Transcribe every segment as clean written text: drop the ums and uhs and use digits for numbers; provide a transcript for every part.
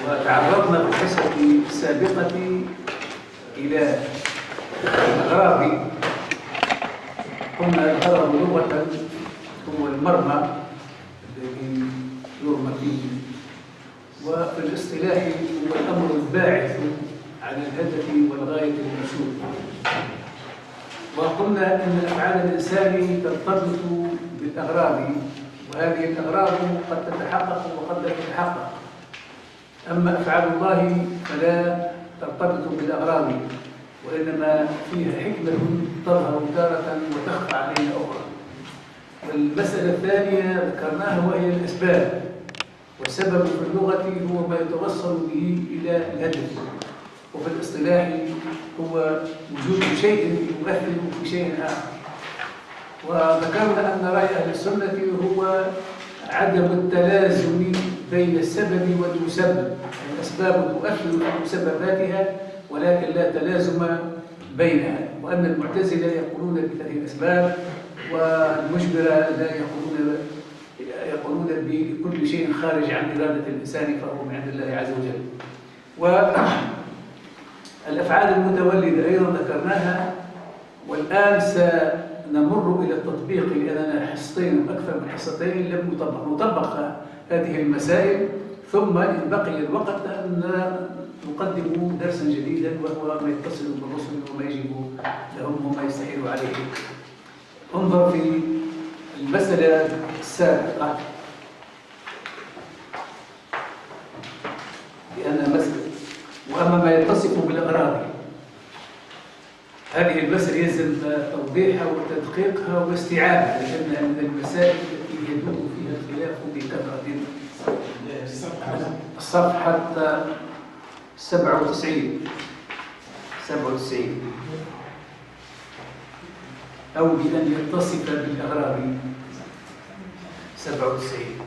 وتعرضنا في الحصة السابقة إلى الأغراض. قلنا الغرض لغة هو المرمى الذي يرمى فيه، وفي الاصطلاح هو الأمر الباعث على الهدف والغاية المنشود. وقلنا أن أفعال الإنسان ترتبط بالأغراض، وهذه الأغراض قد تتحقق وقد لا تتحقق. أما أفعال الله فلا ترتبط بالأغراض، وإنما فيها حكمة تظهر تارة وتخفى عليها أخرى. والمسألة الثانية ذكرناها وهي الأسباب، والسبب في اللغة هو ما يتوصل به إلى الهدف، وفي الاصطلاح هو وجود شيء يؤثر في شيء آخر. وذكرنا أن رأي أهل السنة هو عدم التلازم بين السبب والمسبب. الأسباب تؤثر في مسبباتها ولكن لا تلازم بينها، وأن المعتزلة يقولون بهذه الأسباب، والمجبرة لا يقولون بكل شيء خارج عن إرادة الإنسان فهو من عند الله عز وجل. والأفعال المتولدة أيضا ذكرناها، والآن سنمر إلى التطبيق، لأننا حصتين أكثر من حصتين لم نطبق هذه المسائل، ثم إن بقي الوقت أن نقدم درسا جديدا وهو ما يتصل بالرسل وما يجب لهم وما يستحيل عليه. انظر في المسألة السابقة، لأنها مسألة، وأما ما يتصف بالأغراض هذه المسألة يلزم توضيحها وتدقيقها واستيعابها، لأنها من المسائل التي يدور فيها الخلاف بكثرة. الصفحة 97 أو بأن يتصف بالأغراض 97.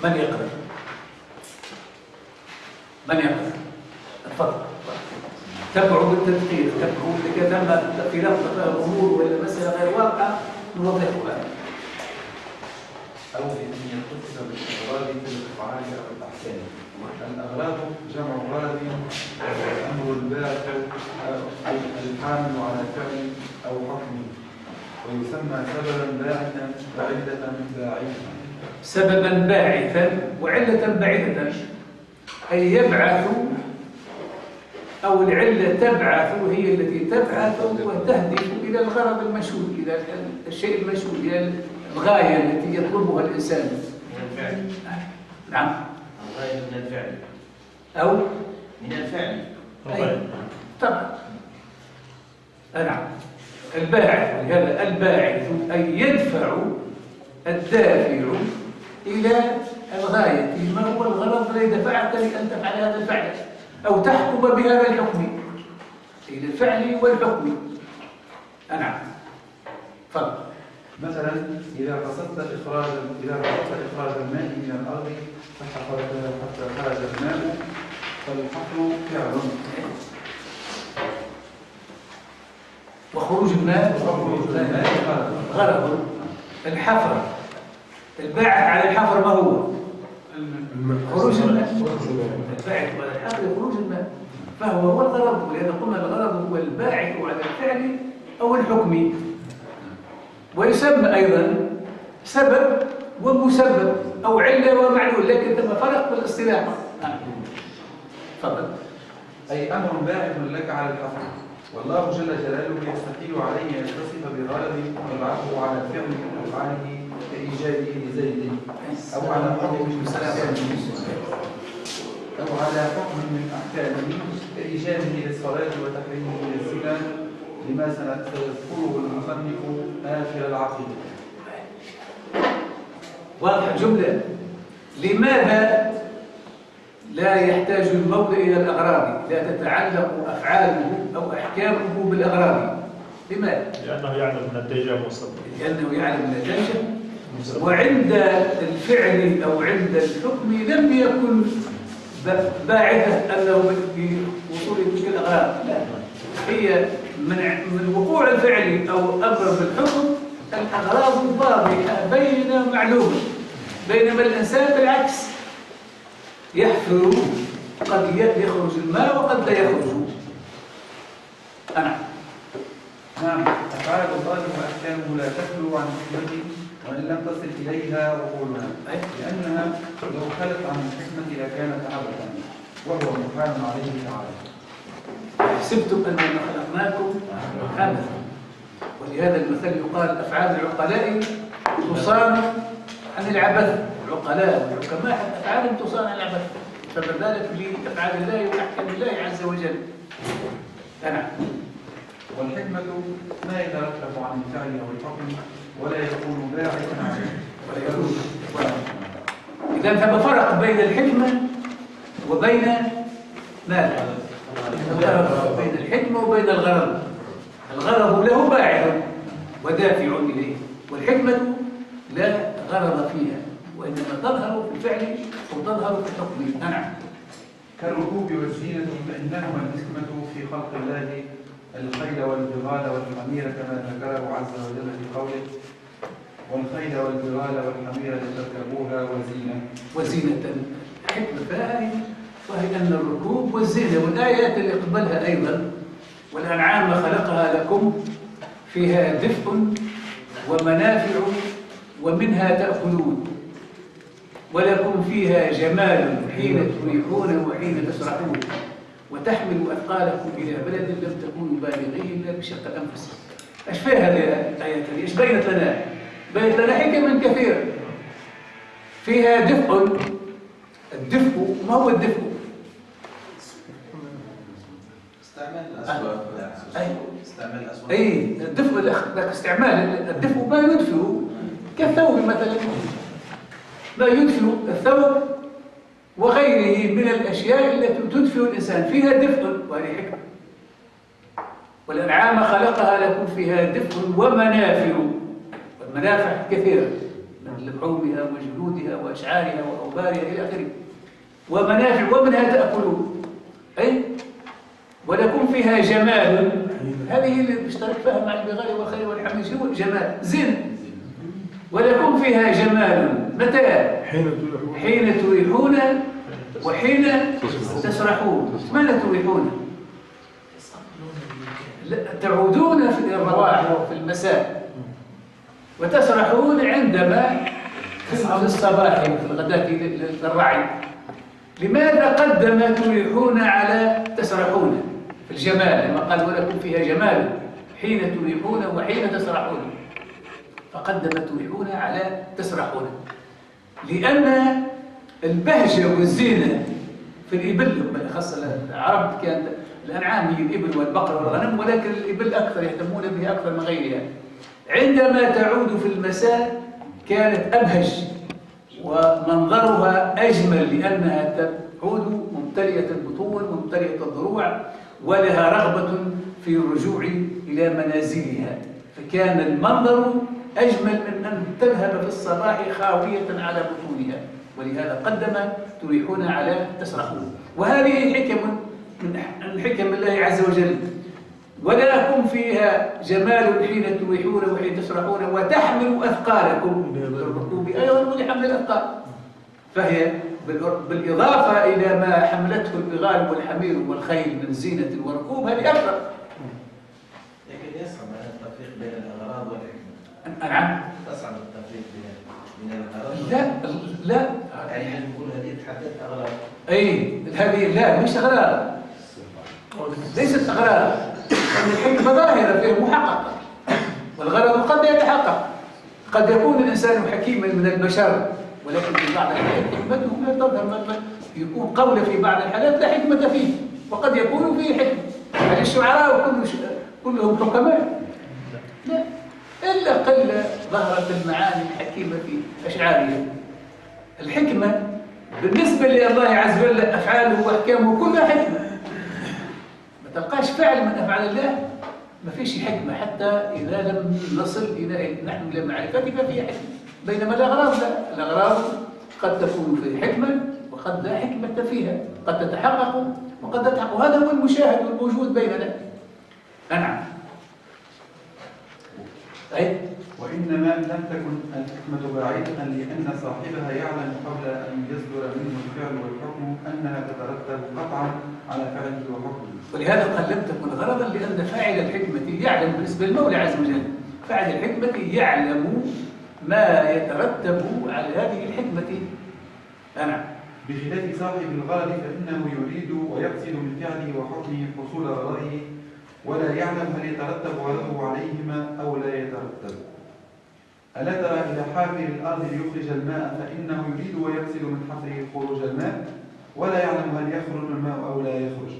من يقرأ؟ تفضل. تبعوا بالتدقيق، تبعوا إذا كان في لفظة أمور ولا مسألة غير واقعة نوضحها. أو أن يتصف بالأغراض في الأفعال أو الأحكام. الأغراض جمع غرض، الأمر الباعث أو الحامل على فعل أو حكم، ويسمى سببا باعثا وعلة باعثة. سببا باعثا وعلة باعثة، أي يبعث أو العلة تبعث، هي التي تبعث وتهدف إلى الغرض المشهود، إلى الشيء المشهود، إلى الغاية التي يطلبها الإنسان. من الفعل. نعم. الغاية من الفعل. أو من الفعل. طبعا. نعم. الباعث، ولهذا الباعث أي يدفع الدافع إلى الغاية، ما هو الغرض الذي دفعك لأن تفعل هذا الفعل أو تحكم بهذا الحكم، إلى الفعل والحكم. نعم. تفضل. مثلا إذا قصدت إخراج الماء من الأرض حتى خرج الماء فالحفر فعل، وخروج الماء غرض. الحفر، الباعث على الحفر ما هو؟ خروج الماء. الباعث على الحفر خروج الماء، فهو الغرض، ولهذا قلنا الغرض هو الباعث على الفعل أو الحكم، ويسمى أيضا سبب ومسبب أو علة ومعلول، لكن ثم فرق في الاصطلاح. تفضل. أي أمر باعث لك على الحفر، والله جل جلاله يستحيل عليه أن يتصف بغرض يبعثه على فعل من أفعاله كإيجاده لزيد، أو على حكم من أحكامه كإيجاده للصلاة وتحريمه للزنا، لما سنذكره المصنف آخر العقيدة. واضح الجملة. لماذا لا يحتاج المولى إلى الأغراض؟ لا تتعلق أفعاله أو أحكامه بالأغراض. لماذا؟ لأنه يعلم النتيجة المستقبل. لأنه يعلم النتيجة، وعند الفعل أو عند الحكم لم يكن باعثة أنه أغراض واضحة بين معلومة، بينما الإنسان بالعكس يحفر، قد يخرج الماء وقد لا يخرج. نعم، أفعال الله وأحكامه لا تخلو عن حكمته وإن لم تصل إليها عقولنا، لأنها لو خلت عن الحكمة لكانت عبثا وهو محال عليه تعالى. حسبتم أننا خلقناكم عبثا، ولهذا المثل يقال أفعال العقلاء تصان عن العبث، العقلاء والحكماء أفعالهم تصان عن العبث، فما بالك بأفعال الله وأحكام الله عز وجل. والحكمة ما يترتب عن الفعل أو الحكم ولا يكون باعثا عنه ولا يكون. إذا فما فرق بين الحكمة وبين ماذا؟ فرق بين الحكمة وبين الغرض. الغرض له باعث ودافع إليه، والحكمة لا غرض فيها وإنما تظهر في الفعل وتظهر في الحكم. كالركوب والزينة فإنهما الحكمة في خلق الله الخيل والبغال والحمير كما ذكره عز وجل في قوله والخيل والبغال والحمير لتركبوها وزينة حكمة فهي أن الركوب والزينة، والآيات اللي قبلها أيضا والأنعام خلقها لكم فيها دفء ومنافع ومنها تأكلون ولكم فيها جمال حين تريحون وحين تسرحون وتحمل أثقالكم إلى بلد لم تكونوا بالغيه إلا بشق الأنفس. إيش فيها هذه الآيات؟ إيش بينت لنا؟ بينت لنا حكما كثيرة. فيها دفء. الدفء ما هو الدفء؟ استعمال الأسواق. استعمال الأسواق. أي الدفء استعمال الدفء ما يدفئ كالثوب مثلا، ما يدفئ الثوب وغيره من الأشياء التي تدفئ الإنسان، فيها دفء وهذه حكمة. والأنعام خلقها لكم فيها دفء ومنافع، والمنافع كثيرة من لحومها وجلودها وأشعارها وأوبارها إلى آخره، ومنافع ومنها تأكلون. أي ولكم فيها جمال، هذه اللي بيشترك فيها مع البغال والخيل والحمير، شو جمال زين. ولكم فيها جمال متى؟ حين تريحون وحين تسرحون. ماذا تريحون؟ تعودون في الرواح وفي المساء، وتسرحون عندما في الصباح في الغداة للرعي. لماذا قدم تريحون على تسرحون في الجمال؟ لما قال ولكم فيها جمال حين تريحون وحين تسرحون، فقدم تريحون على تسرحون، لأن البهجة والزينة في الإبل، بالأخص العرب كانت الأنعام هي الإبل والبقر والغنم، ولكن الإبل أكثر يهتمون بها أكثر من غيرها. عندما تعود في المساء كانت أبهج ومنظرها أجمل، لأنها تعود ممتلئة البطون وممتلئة الضروع ولها رغبة في الرجوع إلى منازلها، فكان المنظر أجمل من أن تذهب في الصباح خاوية على بطونها، ولهذا قدم تريحون على تسرحون. وهذه حكم من حكم الله عز وجل. ولكم فيها جمال حين تريحون وحين تسرحون وتحملوا أثقالكم بالركوب أيضا ولحمل الأثقال، فهي بالإضافة إلى ما حملته البغال والحمير والخيل من زينة وركوب، هذه أكثر. لكن يصعب التفريق بين الأغراض والحكمة. نعم. تصعب التفريق بين الأغراض. لا يعني نقول هذه تحدث أغراض. أي هذه لا مش أغراض، ليست أغراض، أن الحكمة ظاهرة فيه محققة، والغرض قد يتحقق. قد يكون الإنسان حكيما من البشر، ولكن في بعض الحالات حكمته لا تظهر، يكون قول في بعض الحالات لا حكمة فيه، وقد يكون فيه حكمة. هل الشعراء كلهم حكماء؟ لا، إلا قل ظهرت المعاني الحكيمة في أشعارهم. الحكمة بالنسبة لله عز وجل أفعاله وأحكامه كلها حكمة. ما تلقاش فعل من أفعال الله ما فيش حكمة، حتى إذا لم نصل نحن إلى معرفته ففي حكمة. بينما الأغراض لا، الأغراض قد تكون في حكمة وقد لا حكمة فيها، قد تتحقق وقد تتحقق، وهذا هو المشاهد والموجود بيننا. نعم. وإن وإنما لم تكن الحكمة باعثة لأن صاحبها يعلم قبل أن يصدر منه الفعل والحكم أنها تترتب قطعا على فعله وحكمه. ولهذا قال لم تكن غرضا، لأن فاعل الحكمة يعلم بالنسبة للمولى عز وجل، فاعل الحكمة يعلم ما يترتب على هذه الحكمة. أنا بخلاف صاحب الغرض فإنه يريد ويقصد من فعله وحكمه حصول غرضه ولا يعلم هل يترتب غرضه عليهما أو لا يترتب. ألا ترى إلى حافر الأرض ليخرج الماء فإنه يريد ويقصد من حفره خروج الماء ولا يعلم هل يخرج الماء أو لا يخرج،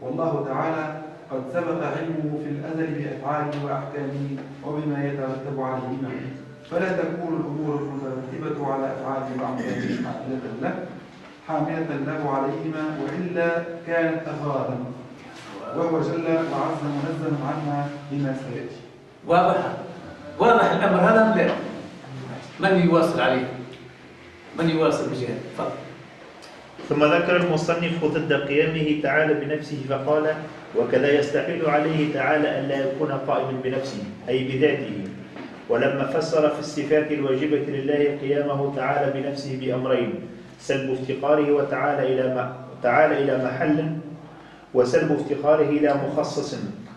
والله تعالى قد سبق علمه في الأزل بأفعاله وأحكامه وبما يترتب عليهما، فلا تكون الأمور المترتبة على أفعاله وأحكامه حاملة له عليهما، وإلا كانت أغراضا، وهو جل وعز منزه عنها بما سيأتي. واضح الأمر هذا؟ لا. من يواصل عليه؟ من يواصل بجهة؟ تفضل. ثم ذكر المصنف ضد قيامه تعالى بنفسه فقال: وكذا يستحيل عليه تعالى أن لا يكون قائما بنفسه أي بذاته. ولما فسر في الصفات الواجبة لله قيامه تعالى بنفسه بأمرين: سلب افتقاره تعالى إلى محل، وسلب افتقاره إلى مخصص،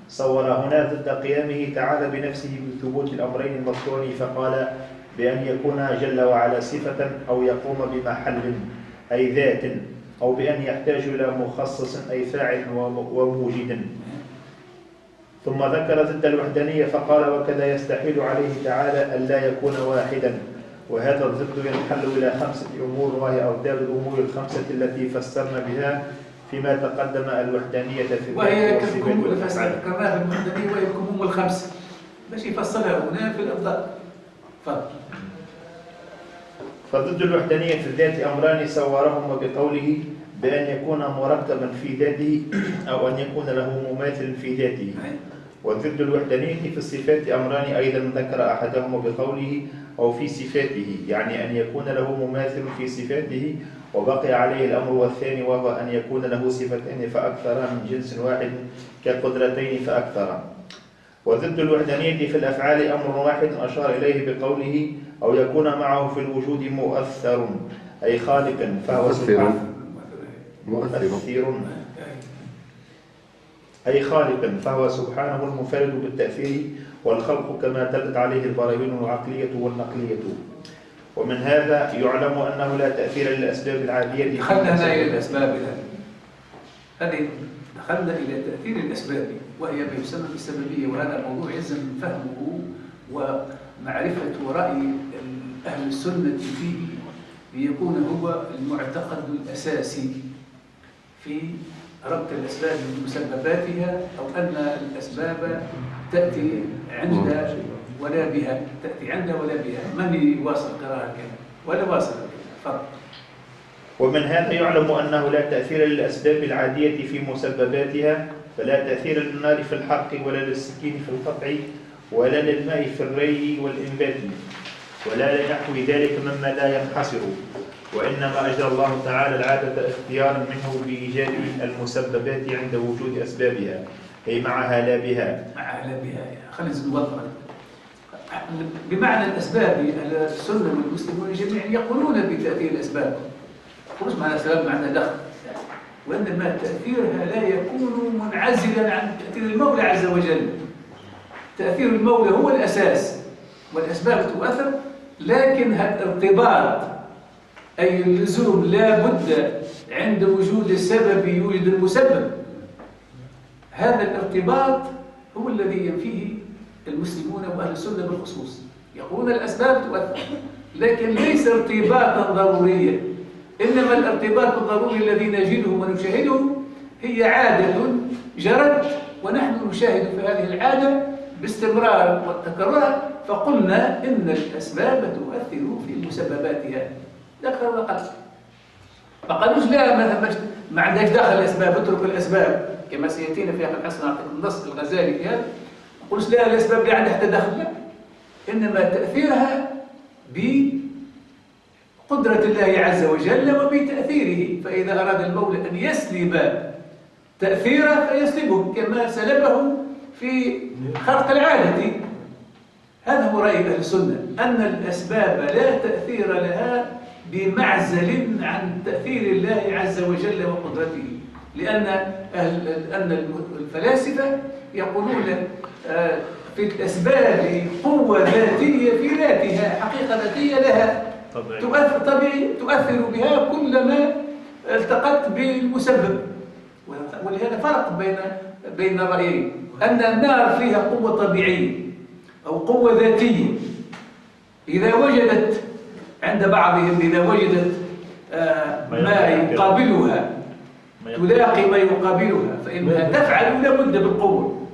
صور هنا ضد قيامه تعالى بنفسه بثبوت الأمرين المذكورين فقال: بأن يكون جل وعلا صفة أو يقوم بمحل أي ذات، أو بأن يحتاج إلى مخصص أي فاعل وموجد. ثم ذكر ضد الوحدانية فقال: وكذا يستحيل عليه تعالى أن لا يكون واحدا، وهذا الضد ينحل إلى 5 أمور، وهي أرداد الأمور ال5 التي فسرنا بها فيما تقدم الوحدانية في وهي كالكموم اللي ذكرناها في الوحدانية، وهي الكموم ال5 باش يفصلها هنا في الأفضل. فضد الوحدانية في الذات أمران صورهما بقوله بأن يكون مرتبا في ذاته أو أن يكون له مماثل في ذاته. وضد الوحدانية في الصفات أمران أيضا ذكر أحدهما بقوله أو في صفاته، يعني أن يكون له مماثل في صفاته، وبقي عليه الأمر والثاني وهو أن يكون له صفتين فأكثر من جنس واحد كقدرتين فأكثر. وضد الوحدانية في الأفعال أمر واحد أشار إليه بقوله أو يكون معه في الوجود مؤثر أي خالقا فهو سبحانه مؤثر أي خالقا فهو سبحانه المنفرد بالتأثير والخلق كما دلت عليه البراهين العقلية والنقلية. ومن هذا يعلم أنه لا تأثير للأسباب العادية. دخلنا إلى الأسباب هذه دخلنا إلى تأثير الأسباب، وهي ما يسمى بالسببية، وهذا موضوع يلزم فهمه ومعرفة ورأي أهل السنة فيه ليكون هو المعتقد الأساسي في ربط الأسباب بمسبباتها، أو أن الأسباب تأتي عند ولا بها، تأتي عند ولا بها. من يواصل قراءة كذا ولا واصل فرق. ومن هذا يعلم أنه لا تأثير للأسباب العادية في مسبباتها، فلا تأثير للنار في الحرق ولا للسكين في القطع ولا للماء في الري والإنبات ولا لنحو ذلك مما لا ينحصر، وإنما أجرى الله تعالى العادة اختيارا منه بإيجاد المسببات عند وجود أسبابها، أي معها لا بها. معها لا بها، خلينا نوضح. بمعنى الأسباب السنة والمسلمون جميعا يقولون بتأثير الأسباب، مش معنى الأسباب معنى دخل، وإنما تأثيرها لا يكون منعزلا عن تأثير المولى عز وجل. تأثير المولى هو الأساس، والأسباب تؤثر، لكن الارتباط أي اللزوم لا بد عند وجود السبب يوجد المسبب. هذا الارتباط هو الذي ينفيه المسلمون وأهل السنة بالخصوص. يقولون الأسباب تؤثر، لكن ليس ارتباطا ضروريا، إنما الارتباط الضروري الذي نجده ونشاهده هي عادة جرت، ونحن نشاهد في هذه العادة باستمرار والتكرار، فقلنا إن الأسباب تؤثر في مسبباتها. ذكر وقت ما قالوش لا ما عندكش دخل الأسباب، اترك الأسباب كما سيأتينا في آخر الحصة نعطيك النص الغزالي في هذا. ما قالوش لا الأسباب لا عندها تدخل، لا، إنما تأثيرها بقدرة الله عز وجل وبتأثيره. فإذا أراد المولى أن يسلب تأثيره فيسلبه كما سلبه في خرق العادة. هذا هو رأي أهل السنة، أن الأسباب لا تأثير لها بمعزل عن تأثير الله عز وجل وقدرته، لأن الفلاسفة يقولون في الأسباب قوة ذاتية في ذاتها، حقيقة ذاتية لها تؤثر بها كلما التقت بالمسبب. ولهذا فرق بين الرأيين، أن النار فيها قوة طبيعية أو قوة ذاتية، إذا وجدت عند بعضهم إذا وجدت ما يقابلها تلاقي ما يقابلها فإنها تفعل لابد بالقوة،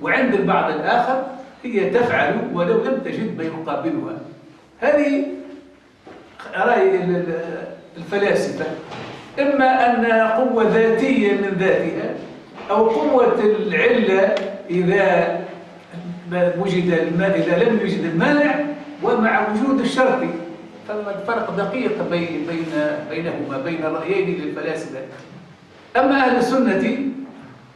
وعند البعض الآخر هي تفعل ولو لم تجد ما يقابلها. هذه رأي الفلاسفة، إما أن قوة ذاتية من ذاتها، أو قوة العلة إذا وجد الماء إذا لم يوجد المانع ومع وجود الشرط. فالفرق دقيق بينهما، بين الرأيين للفلاسفة. أما أهل السنة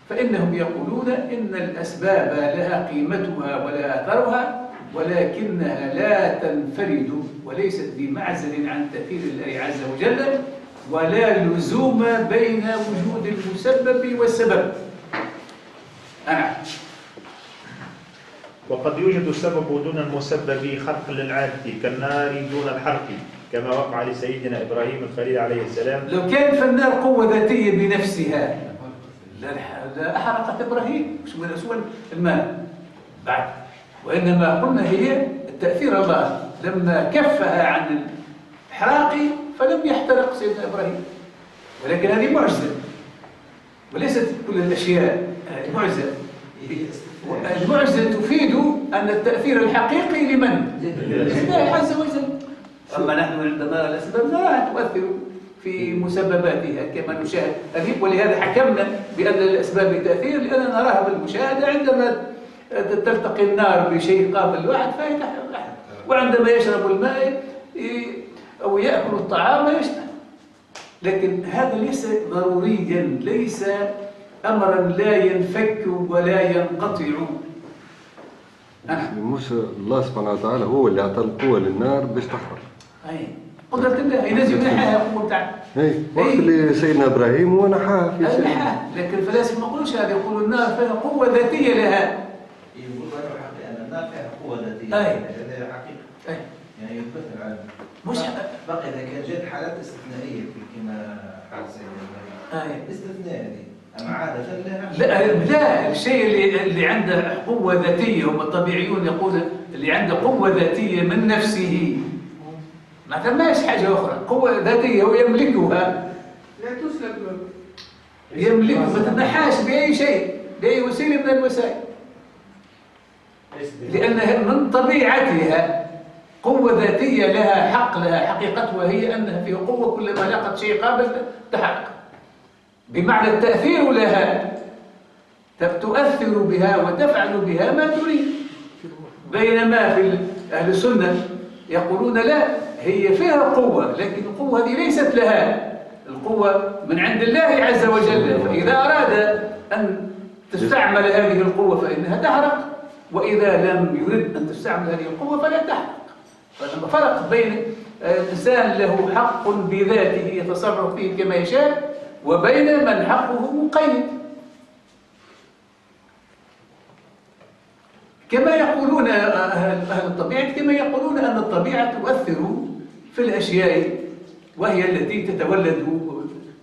فإنهم يقولون إن الأسباب لها قيمتها ولها أثرها، ولكنها لا تنفرد وليست بمعزل عن تأثير الله عز وجل، ولا لزوم بين وجود المسبب والسبب. وقد يوجد السبب دون المسبب خرق للعادة كالنار دون الحرق، كما وقع لسيدنا إبراهيم الخليل عليه السلام. لو كان في النار قوة ذاتية بنفسها لا أحرقت إبراهيم شو الماء بعد، وإنما قلنا هي التأثير الله لما كفها عن الإحراق فلم يحترق سيدنا إبراهيم. ولكن هذه معجزة وليست كل الأشياء معجزة. المعجزة تفيد أن التأثير الحقيقي لمن؟ لله عز وجل. أما نحن عندما الأسباب لا تؤثر في مسبباتها كما نشاهد، ولهذا حكمنا بأن الأسباب تأثير لأننا نراها بالمشاهدة. عندما تلتقي النار بشيء قابل للواحد فهي تحرق، وعندما يشرب الماء أو يأكل الطعام يشتهي. لكن هذا ليس ضروريا، ليس أمرا لا ينفك ولا ينقطع. مش الله سبحانه وتعالى هو اللي أعطى القوة للنار باش تحرق. أي قدرة الله ينزل نحاها القوة بتاعته. وقت اللي سيدنا إبراهيم هو نحاها في سيدنا. نحاها، لكن الفلاسفة ما يقولوش هذا، يقولوا النار فيها قوة ذاتية لها. يقولوا أن النار فيها قوة ذاتية. هذا حقيقة. يعني يثبت العلم. مش بقي إذا كان جد حالات استثنائية كما قال سيدنا إبراهيم. استثناء هذه. أما عادة لا الشيء اللي عنده قوة ذاتية، هم الطبيعيون يقول اللي عنده قوة ذاتية من نفسه ما ثماش حاجة أخرى، قوة ذاتية هو يملكها، لا تسلب، يملكها ما تنحاش بأي شيء، بأي وسيلة من الوسائل، لأنها من طبيعتها قوة ذاتية لها حق، لها حقيقتها، هي أنها فيها قوة كلما لقت شيء قابل تحقق، بمعنى التأثير لها، تؤثر بها وتفعل بها ما تريد. بينما في أهل السنة يقولون لا، هي فيها قوة، لكن القوة هذه ليست لها، القوة من عند الله عز وجل، فإذا أراد أن تستعمل هذه القوة فإنها تحرق، وإذا لم يرد أن تستعمل هذه القوة فلا تحرق. فلما فرق بين إنسان له حق بذاته يتصرف فيه كما يشاء، وبين من حقه مقيد، كما يقولون أهل الطبيعة، كما يقولون أن الطبيعة تؤثر في الأشياء، وهي التي تتولد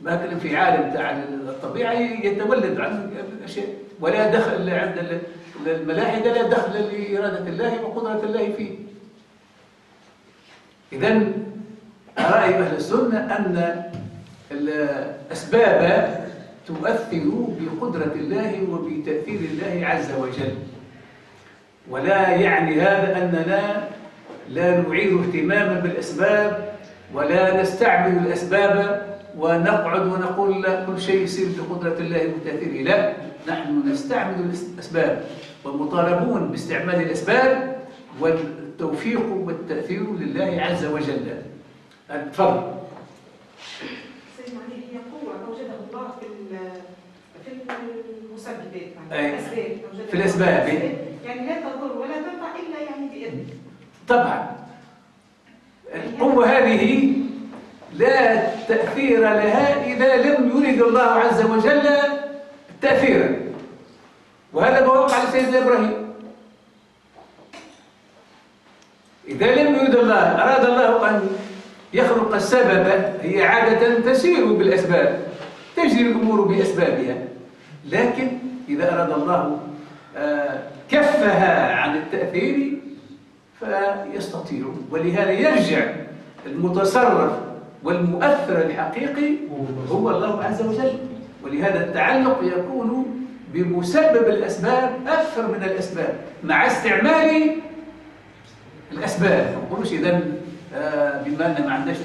مثلا في عالم تاع الطبيعة يتولد عن الأشياء، ولا دخل عند الملاحدة، لا دخل لإرادة الله وقدرة الله فيه. إذن رأي أهل السنة أن الأسباب تؤثر بقدرة الله وبتأثير الله عز وجل، ولا يعني هذا أننا لا نعير اهتماما بالأسباب ولا نستعمل الأسباب ونقعد ونقول لا كل شيء يصير بقدرة الله وتأثيره. لا، نحن نستعمل الأسباب ومطالبون باستعمال الأسباب، والتوفيق والتأثير لله عز وجل. تفضل. هي قوة أوجدها الله في المسببات، في الأسباب، يعني لا تضر ولا تنفع إلا يعني بإذن. طبعا القوة هذه لا تأثير لها إذا لم يرد الله عز وجل تأثيرا، وهذا ما وقع لسيدنا إبراهيم. إذا لم يرد الله، أراد الله أن يخلق السبب، هي عادة تسير بالأسباب، تجري الأمور بأسبابها، لكن إذا أراد الله كفها عن التأثير فيستطيع، ولهذا يرجع المتصرف والمؤثر الحقيقي هو الله عز وجل، ولهذا التعلق يكون بمسبب الأسباب أكثر من الأسباب مع استعمال الأسباب. ما نقولوش إذا بما أننا ما عندناش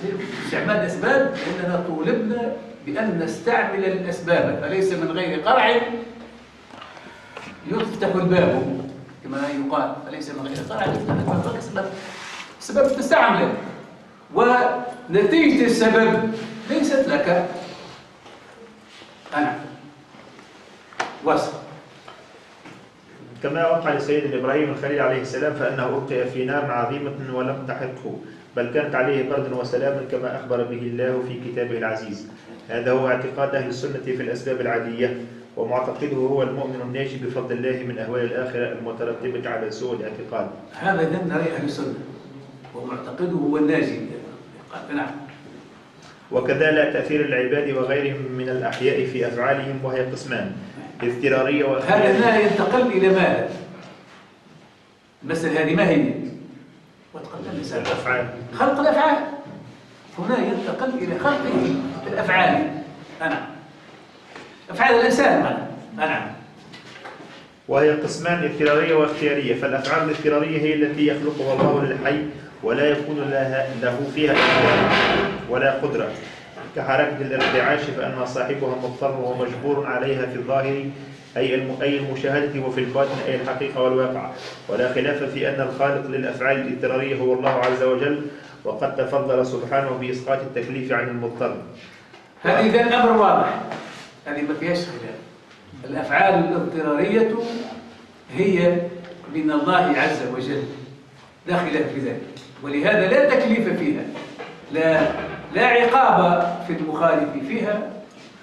استعمال الأسباب لأننا طولبنا بأن نستعمل الأسباب، فليس من غير قرع يفتح الباب كما يقال، فليس من غير قرع يفتح الباب. السبب تستعمله ونتيجة السبب ليست لك. أنا وصل كما وقع لسيدنا إبراهيم الخليل عليه السلام، فأنه ألقي في نار عظيمة ولم تحرقه، بل كانت عليه برد وسلام كما أخبر به الله في كتابه العزيز. هذا هو اعتقاد أهل السنة في الأسباب العادية، ومعتقده هو المؤمن الناجي بفضل الله من أهوال الآخرة المترتبة على سوء الاعتقاد. هذا إذن رأي أهل السنة، ومعتقده هو الناجي. نعم. وكذا لا تأثير العباد وغيرهم من الأحياء في أفعالهم، وهي قسمان: اضطرارية واختيارية. هذا لا ينتقل إلى ماذا؟ المسألة هذه ما هي؟ وتقدم الإنسان الأفعال، خلق الأفعال. هنا ينتقل إلى خلق الأفعال. نعم. أفعال الإنسان. نعم. وهي قسمان: اضطرارية واختيارية. فالأفعال الاضطرارية هي التي يخلقها الله للحي ولا يكون له فيها اختيار ولا قدرة، كحركة الارتعاش، فأن صاحبها مضطر ومجبور عليها في الظاهر أي المشاهدة، وفي الباطن أي الحقيقة والواقع. ولا خلاف في أن الخالق للأفعال الاضطرارية هو الله عز وجل، وقد تفضل سبحانه بإسقاط التكليف عن المضطر. هذه إذن أمر واضح، هذه ما فيهاش خلاف. الأفعال الاضطرارية هي من الله عز وجل، لا خلاف في ذلك، ولهذا لا تكليف فيها، لا عقاب في المخالف فيها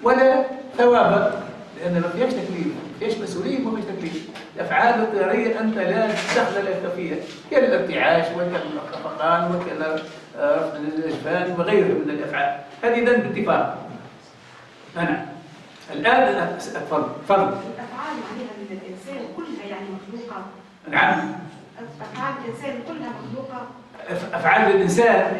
ولا ثواب، لأن ما فيهاش تكليف، ما فيهاش مسؤولية وما فيهاش تكليف. الأفعال الاضطرارية أنت لا تستخدم لك فيها، كالارتعاش وكالخفقان وكالرفع الأجفان وغيرها من الأفعال، هذه إذن باتفاق. أنا الآن تفضل. الأفعال معناها من الإنسان كلها يعني مخلوقة. نعم. أفعال الإنسان كلها مخلوقة. أفعال الإنسان